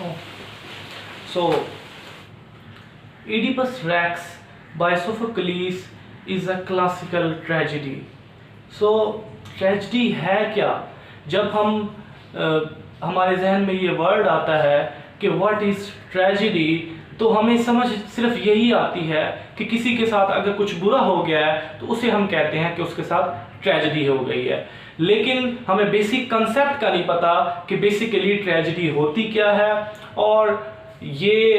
हूँ। सो Oedipus Rex by Sophocles is a classical tragedy. So tragedy है क्या? जब हम हमारे जहन में ये वर्ड आता है कि व्हाट इज़ ट्रेजिडी, तो हमें समझ सिर्फ यही आती है कि किसी के साथ अगर कुछ बुरा हो गया है तो उसे हम कहते हैं कि उसके साथ ट्रेजिडी हो गई है। लेकिन हमें बेसिक कंसेप्ट का नहीं पता कि बेसिकली ट्रेजिडी होती क्या है, और ये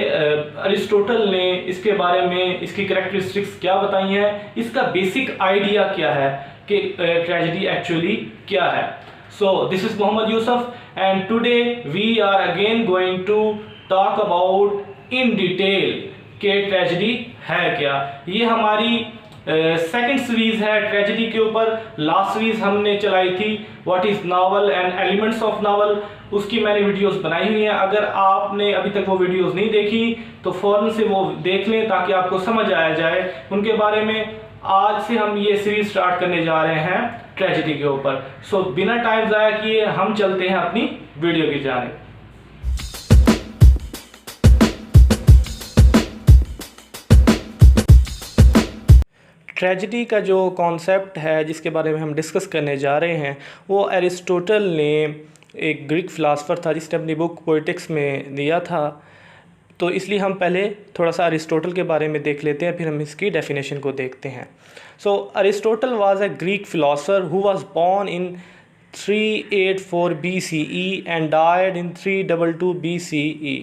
अरिस्टोटल ने इसके बारे में इसकी कैरेक्टरिस्टिक्स क्या बताई हैं, इसका बेसिक आइडिया क्या है कि ट्रेजिडी एक्चुअली क्या है। So this is Mohammad Yusuf and today we are again going to talk about in detail कि ट्रेजिडी है क्या। ये हमारी सेकंड सीरीज है ट्रेजिडी के ऊपर। लास्ट सीरीज हमने चलाई थी what is novel and elements of novel, उसकी मैंने वीडियोस बनाई हुई हैं। अगर आपने अभी तक वो वीडियोस नहीं देखी तो फौरन से वो देख लें ताकि आपको समझ आया जाए उनके बारे में। आज से हम ये सीरीज स्टार्ट करने जा रहे हैं ट्रेजिडी के ऊपर। सो बिना टाइम ज़ाया किए हम चलते हैं अपनी वीडियो की जानिब। ट्रेजिडी का जो कॉन्सेप्ट है जिसके बारे में हम डिस्कस करने जा रहे हैं वो अरिस्टोटल ने, एक ग्रीक फ़िलासफ़र था जिसने अपनी बुक पोएटिक्स में दिया था। तो इसलिए हम पहले थोड़ा सा अरिस्टोटल के बारे में देख लेते हैं, फिर हम इसकी डेफिनेशन को देखते हैं। So Aristotle was a Greek philosopher who was born in 384 BCE and died in 322 BCE.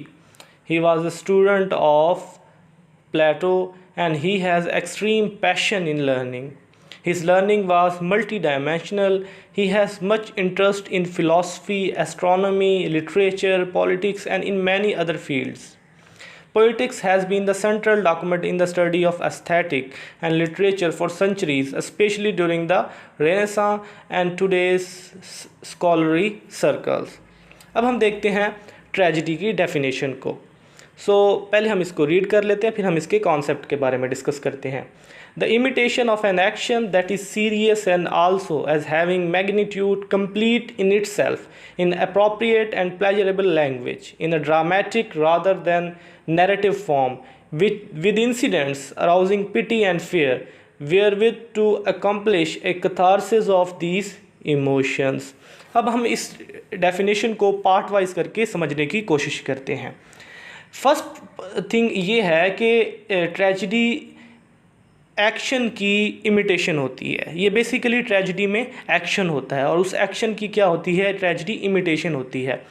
He was a student of Plato and he has extreme passion in learning. His learning was multidimensional. He has much interest in philosophy, astronomy, literature, politics, and in many other fields. Poetics has been the central document in the study of aesthetic and literature for centuries, especially during the Renaissance and today's scholarly circles. अब हम देखते हैं tragedy की definition को। पहले हम इसको read कर लेते हैं, फिर हम इसके कॉन्सेप्ट के बारे में डिस्कस करते हैं। The imitation of an action that is serious and also as having magnitude, complete in itself, in appropriate and pleasurable language, in a dramatic rather than narrative form, with incidents arousing pity and fear, wherewith to accomplish a catharsis of these emotions. अब हम इस definition को part wise करके समझने की कोशिश करते हैं। फर्स्ट थिंग ये है कि ट्रेजिडी एक्शन की इमिटेशन होती है। ये बेसिकली ट्रेजिडी में एक्शन होता है और उस एक्शन की क्या होती है, ट्रेजिडी इमिटेशन होती है।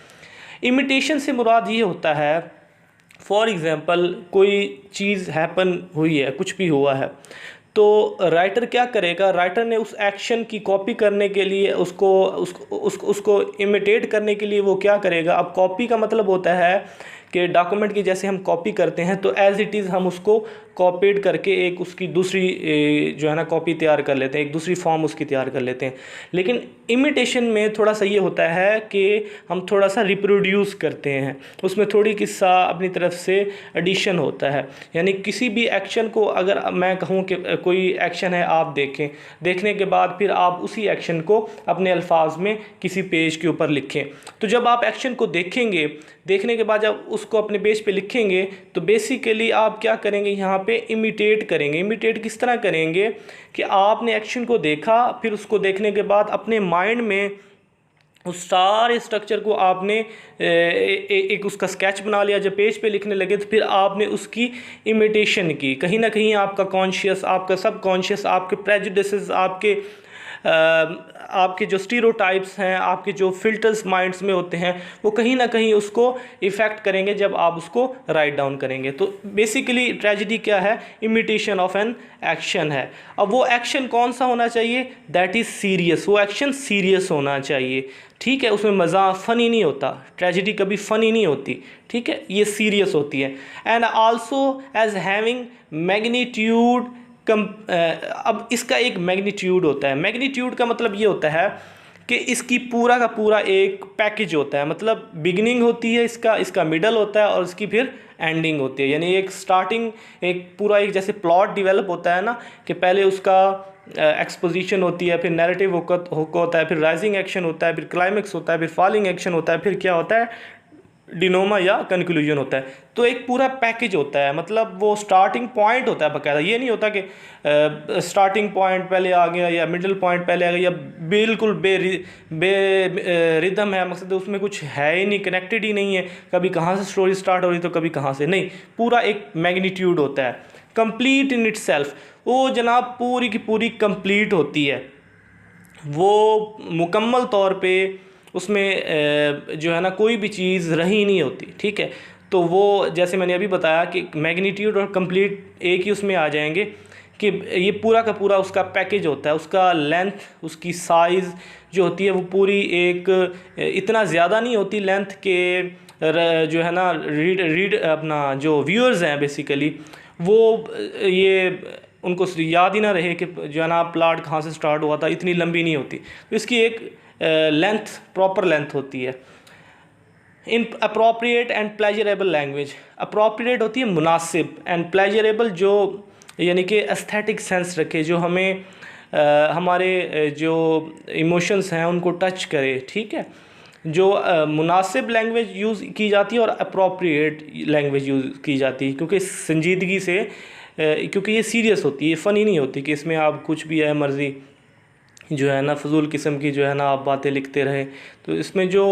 इमिटेशन से मुराद ये होता है, फॉर एग्ज़ाम्पल कोई चीज़ हैपन हुई है, कुछ भी हुआ है, तो राइटर क्या करेगा, राइटर ने उस एक्शन की कॉपी करने के लिए उसको इमिटेट करने के लिए वो क्या करेगा। अब कॉपी का मतलब होता है कि डॉक्यूमेंट की जैसे हम कॉपी करते हैं तो एज़ इट इज़ हम उसको कॉपीड करके एक उसकी दूसरी जो है ना कॉपी तैयार कर लेते हैं, एक दूसरी फॉर्म उसकी तैयार कर लेते हैं। लेकिन इमिटेशन में थोड़ा सा ये होता है कि हम थोड़ा सा रिप्रोड्यूस करते हैं, उसमें थोड़ी किस्सा अपनी तरफ से एडिशन होता है। यानी किसी भी एक्शन को अगर मैं कहूँ कि कोई एक्शन है, आप देखें, देखने के बाद फिर आप उसी एक्शन को अपने अल्फाज में किसी पेज के ऊपर लिखें। तो जब आप एक्शन को देखेंगे, देखने के बाद जब उसको अपने पेज पे लिखेंगे तो बेसिकली आप क्या करेंगे, यहाँ पे इमिटेट करेंगे। इमिटेट किस तरह करेंगे कि आपने एक्शन को देखा, फिर उसको देखने के बाद अपने माइंड में उस सारे स्ट्रक्चर को आपने एक उसका स्केच बना लिया। जब पेज पे लिखने लगे तो फिर आपने उसकी इमिटेशन की। कहीं ना कहीं आपका कॉन्शियस, आपका सब कॉन्शियस, आपके प्रेजुडिसेस, आपके जो स्टीरियोटाइप्स हैं, आपके जो फिल्टर्स माइंड्स में होते हैं, वो कहीं ना कहीं उसको इफ़ेक्ट करेंगे जब आप उसको राइट डाउन करेंगे। तो बेसिकली ट्रेजिडी क्या है, इमिटेशन ऑफ एन एक्शन है। अब वो एक्शन कौन सा होना चाहिए, दैट इज़ सीरियस। वो एक्शन सीरियस होना चाहिए, ठीक है, उसमें मज़ा फ़नी नहीं होता। ट्रेजिडी कभी फ़नी नहीं होती, ठीक है, ये सीरियस होती है। And also as having magnitude अब इसका एक मैग्नीट्यूड होता है। मैग्नीट्यूड का मतलब ये होता है कि इसकी पूरा का पूरा एक पैकेज होता है। मतलब बिगिनिंग होती है इसका मिडल होता है और इसकी फिर एंडिंग होती है। यानी एक स्टार्टिंग, एक पूरा एक जैसे प्लॉट डेवलप होता है ना, कि पहले उसका एक्सपोजिशन होती है, फिर नैरेटिव होता है, फिर राइजिंग एक्शन होता है, फिर क्लाइमेक्स होता है, फिर फॉलिंग एक्शन होता है, फिर क्या होता है, डिनोमा या कंक्लूजन होता है। तो एक पूरा पैकेज होता है, मतलब वो स्टार्टिंग पॉइंट होता है बकायदा। ये नहीं होता कि स्टार्टिंग पॉइंट पहले आ गया या मिडिल पॉइंट पहले आ गया या बिल्कुल बे रिदम है, मकसद उसमें कुछ है ही नहीं, कनेक्टेड ही नहीं है, कभी कहाँ से स्टोरी स्टार्ट हो रही तो कभी कहाँ से नहीं। पूरा एक मैग्नीट्यूड होता है, कंप्लीट इन इट सेल्फ। वो जनाब पूरी की पूरी कंप्लीट होती है, वो मुकम्मल तौर पे उसमें जो है ना कोई भी चीज़ रही नहीं होती, ठीक है। तो वो जैसे मैंने अभी बताया कि मैग्नीट्यूड और कंप्लीट एक ही उसमें आ जाएंगे कि ये पूरा का पूरा उसका पैकेज होता है। उसका लेंथ, उसकी साइज़ जो होती है वो पूरी एक इतना ज़्यादा नहीं होती लेंथ के जो है ना रीड अपना जो व्यूअर्स हैं बेसिकली वो ये उनको याद ही ना रहे कि जो है ना प्लाट कहाँ से स्टार्ट हुआ था, इतनी लंबी नहीं होती। तो इसकी एक लेंथ, प्रॉपर लेंथ होती है। इन appropriate and pleasurable language, appropriate होती है मुनासिब, एंड प्लेजरेबल जो यानी कि एस्थेटिक सेंस रखे, जो हमें हमारे जो इमोशंस हैं उनको टच करे, ठीक है। जो मुनासिब लैंग्वेज यूज़ की जाती है और अप्रोप्रिएट लैंग्वेज यूज़ की जाती है, क्योंकि संजीदगी से, क्योंकि ये सीरियस होती है, फ़नी नहीं होती कि इसमें आप कुछ भी है मर्ज़ी जो है ना फजूल किस्म की जो है ना आप बातें लिखते रहे। तो इसमें जो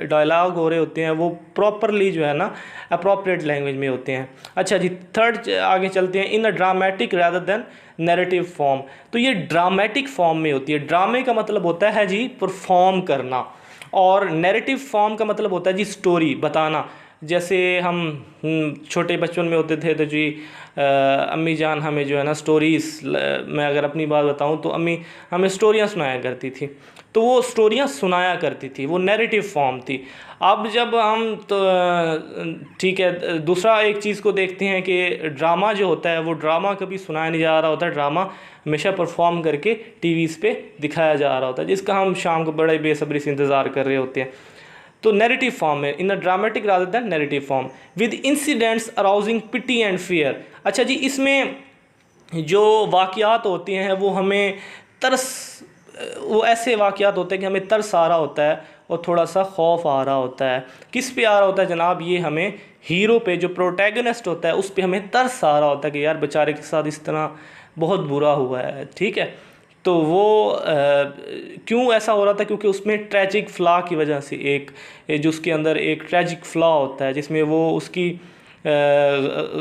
डायलॉग हो रहे होते हैं वो प्रॉपरली जो है ना अप्रोप्रिएट लैंग्वेज में होते हैं। अच्छा जी, थर्ड आगे चलते हैं। In a dramatic rather than narrative form, तो ये ड्रामेटिक फॉर्म में होती है। ड्रामे का मतलब होता है जी परफॉर्म करना, और नैरेटिव फॉर्म का मतलब होता है जी स्टोरी बताना। जैसे हम छोटे बचपन में होते थे तो जी अम्मी जान हमें जो है ना स्टोरीज़, मैं अगर अपनी बात बताऊं तो अम्मी हमें स्टोरियां सुनाया करती थी। तो वो स्टोरियां सुनाया करती थी, वो नैरेटिव फॉर्म थी। अब जब हम तो ठीक है, दूसरा एक चीज़ को देखते हैं कि ड्रामा जो होता है वो ड्रामा कभी सुनाया नहीं जा रहा होता, ड्रामा हमेशा परफॉर्म करके टीवीज़ पे दिखाया जा रहा होता है, जिसका हम शाम को बड़े बेसब्री से इंतज़ार कर रहे होते हैं। तो नैरेटिव फॉर्म है, in a dramatic rather than narrative form with incidents arousing pity and fear. अच्छा जी, इसमें जो वाक़यात होते हैं वो हमें तरस, वो ऐसे वाक़यात होते हैं कि हमें तरस आ रहा होता है और थोड़ा सा खौफ आ रहा होता है। किस पे आ रहा होता है जनाब? ये हमें हीरो पे, जो प्रोटैगनिस्ट होता है उस पे हमें तरस आ रहा होता है कि यार बेचारे के साथ इस तरह बहुत बुरा हुआ है, ठीक है। तो वो क्यों ऐसा हो रहा था? क्योंकि उसमें ट्रैजिक फ्लॉ की वजह से, एक जो उसके अंदर एक ट्रैजिक फ्लॉ होता है जिसमें वो उसकी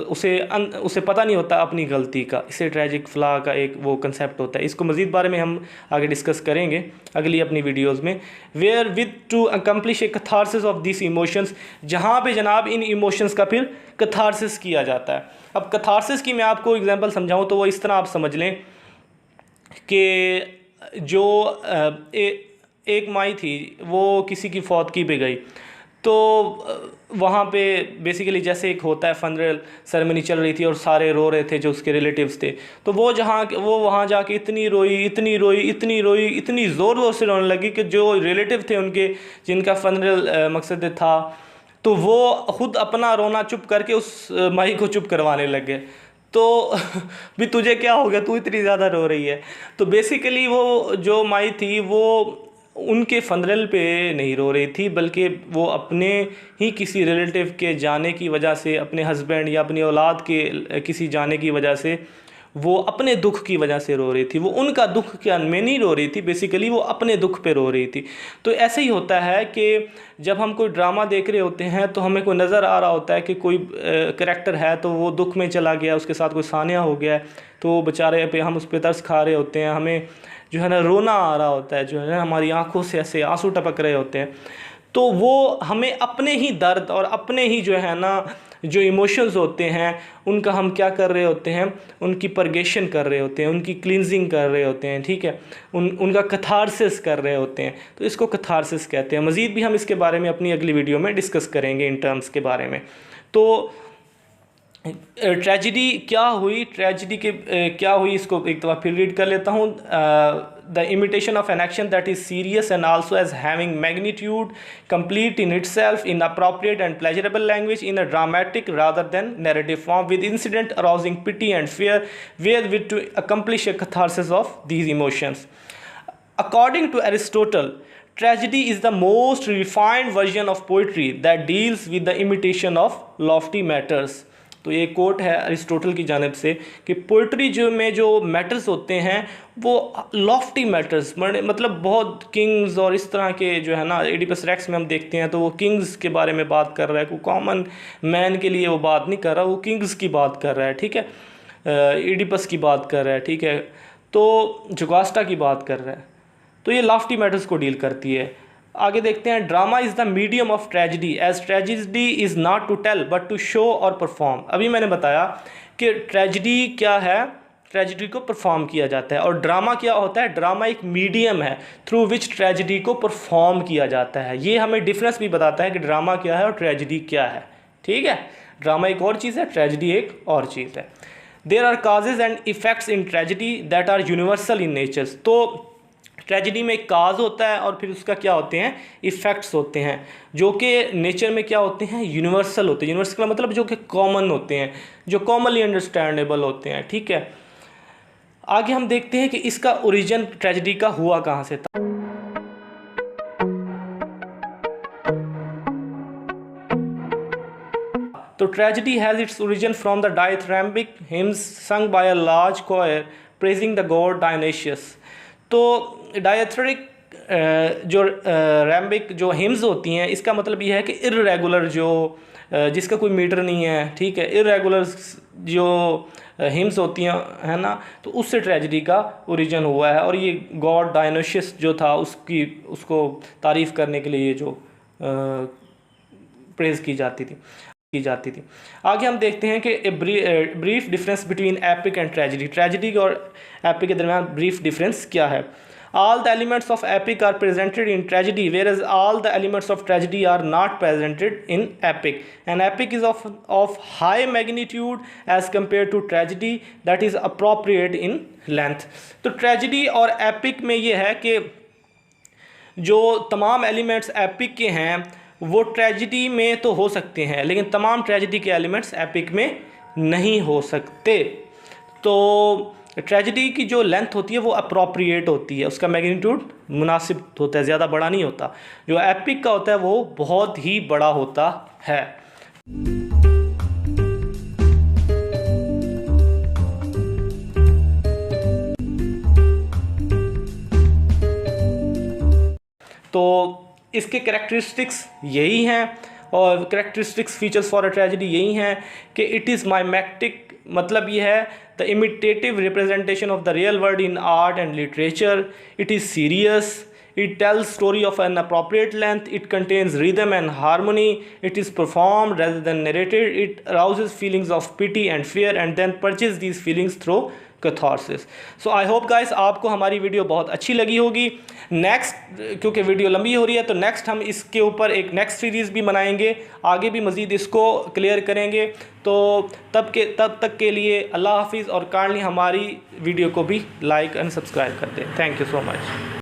उसे पता नहीं होता अपनी गलती का, इसे ट्रैजिक फ्लॉ का एक वो कंसेप्ट होता है। इसको मज़ीद बारे में हम आगे डिस्कस करेंगे अगली अपनी वीडियोस में। Wherewith to accomplish a catharsis of this emotions, जहाँ पे जनाब इन इमोशंस का फिर कथारसिस किया जाता है। अब कथारसिस की मैं आपको एग्जांपल समझाऊँ तो वो इस तरह आप समझ लें कि जो एक माई थी वो किसी की फौतगी पे गई, तो वहाँ पे बेसिकली जैसे एक होता है फनरल सेरेमनी चल रही थी और सारे रो रहे थे जो उसके रिलेटिव्स थे। तो वो वहाँ जाके इतनी रोई, इतनी रोई, इतनी रोई, इतनी ज़ोर से रोने लगी कि जो रिलेटिव थे उनके, जिनका फनरल मकसद था, तो वो ख़ुद अपना रोना चुप करके उस माई को चुप करवाने लग गए। तो भी तुझे क्या हो गया, तू इतनी ज़्यादा रो रही है? तो बेसिकली वो जो माई थी वो उनके फनरल पे नहीं रो रही थी, बल्कि वो अपने ही किसी रिलेटिव के जाने की वजह से, अपने हस्बैंड या अपनी औलाद के किसी जाने की वजह से, वो अपने दुख की वजह से रो रही थी। वो उनका दुख क्या में नहीं रो रही थी, बेसिकली वो अपने दुख पे रो रही थी। तो ऐसे ही होता है कि जब हम कोई ड्रामा देख रहे होते हैं तो हमें कोई नज़र आ रहा होता है कि कोई करैक्टर है तो वो दुख में चला गया, उसके साथ कोई सानिया हो गया है, तो बेचारे पे हम उस पर तरस खा रहे होते हैं, हमें जो है ना रोना आ रहा होता है, जो है ना हमारी आंखों से ऐसे आंसू टपक रहे होते हैं। तो वो हमें अपने ही दर्द और अपने ही जो है ना जो इमोशंस होते हैं उनका हम क्या कर रहे होते हैं, उनकी परगेशन कर रहे होते हैं, उनकी क्लिनजिंग कर रहे होते हैं, ठीक है, उनका कथारसिस कर रहे होते हैं। तो इसको कथारसिस कहते हैं। मज़ीद भी हम इसके बारे में अपनी अगली वीडियो में डिस्कस करेंगे इन टर्म्स के बारे में। तो ट्रेजिडी क्या हुई, ट्रेजिडी के क्या हुई, इसको एक दफ़ा फिर रीड कर लेता हूँ। The imitation of an action that is serious and also as having magnitude complete in itself in appropriate and pleasurable language in a dramatic rather than narrative form with incident arousing pity and fear wherewith to accomplish a catharsis of these emotions. According to Aristotle, tragedy is the most refined version of poetry that deals with the imitation of Lofty matters. तो ये coat है Aristotle की जानिब से कि poetry जो matters होते हैं वो लॉफ्टी मैटर्स, मतलब बहुत किंग्स और इस तरह के जो है ना, एडिपस रेक्स में हम देखते हैं तो वो किंग्स के बारे में बात कर रहा है, कोई कॉमन मैन के लिए वो बात नहीं कर रहा, वो किंग्स की बात कर रहा है, ठीक है, एडिपस की बात कर रहा है, ठीक है, तो जोगास्टा की बात कर रहा है। तो ये लॉफ्टी मैटर्स को डील करती है। आगे देखते हैं, drama is the medium of tragedy as tragedy is not to tell but to show और परफॉर्म। अभी मैंने बताया कि ट्रेजिडी क्या है, ट्रेजिडी को परफॉर्म किया जाता है, और ड्रामा क्या होता है, ड्रामा एक मीडियम है थ्रू विच ट्रेजिडी को परफॉर्म किया जाता है। ये हमें डिफरेंस भी बताता है कि ड्रामा क्या है और ट्रेजिडी क्या है, ठीक है। ड्रामा एक और चीज़ है, ट्रेजिडी एक और चीज़ है। There are causes and effects in tragedy that are universal in nature. तो ट्रेजिडी में एक काज होता है और फिर उसका क्या होते हैं, इफ़ेक्ट्स होते हैं, जो कि नेचर में क्या होते हैं, यूनिवर्सल होते हैं। यूनिवर्सल का मतलब जो कि कॉमन होते हैं, जो कॉमनली अंडरस्टैंडेबल होते हैं, ठीक है। आगे हम देखते हैं कि इसका ओरिजिन ट्रेजिडी का हुआ कहाँ से था। तो tragedy has its origin from the dithyrambic hymns sung by a large choir praising the god Dionysus. तो डायथ्रिक जो रैम्बिक जो हिम्स होती हैं, इसका मतलब ये है कि इर्रेगुलर जो जिसका कोई मीटर नहीं है, ठीक है, इर्रेगुलर जो हिम्स होती हैं, है ना, तो उससे ट्रेजिडी का ओरिजिन हुआ है। और ये गॉड डायनोशियस जो था उसको तारीफ़ करने के लिए जो प्रेज़ की जाती थी। आगे हम देखते हैं कि brief difference between epic and tragedy. Tragedy और एपिक के दरमियान ब्रीफ डिफरेंस क्या है। All the elements of epic are presented in tragedy, whereas all the elements of tragedy are not presented in epic. An epic is of high magnitude as compared to tragedy that is appropriate in length. तो tragedy और epic में ये है कि जो तमाम elements epic के हैं वो ट्रेजिडी में तो हो सकते हैं, लेकिन तमाम ट्रेजिडी के एलिमेंट्स एपिक में नहीं हो सकते। तो ट्रेजिडी की जो लेंथ होती है वो अप्रोप्रिएट होती है, उसका मैग्नीट्यूड मुनासिब होता है, ज़्यादा बड़ा नहीं होता। जो एपिक का होता है वो बहुत ही बड़ा होता है। तो इसके कैरेक्टरिस्टिक्स यही हैं, और characteristics features for a tragedy यही हैं कि इट इज़ माइमेटिक, मतलब ये है the imitative representation of the real world in art and literature, it is serious, it tells story of an appropriate length, it contains rhythm and harmony, it is performed rather than narrated, it arouses feelings of pity and fear and then purges these feelings through catharsis. So I hope guys आपको हमारी video बहुत अच्छी लगी होगी। Next, क्योंकि video लंबी हो रही है, तो नेक्स्ट हम इसके ऊपर एक नेक्स्ट सीरीज़ भी बनाएंगे, आगे भी मज़ीद इसको क्लियर करेंगे। तो तब तक के लिए अल्लाह हाफिज़, और काइंडली हमारी वीडियो को भी लाइक एंड सब्सक्राइब कर दें। Thank you so much.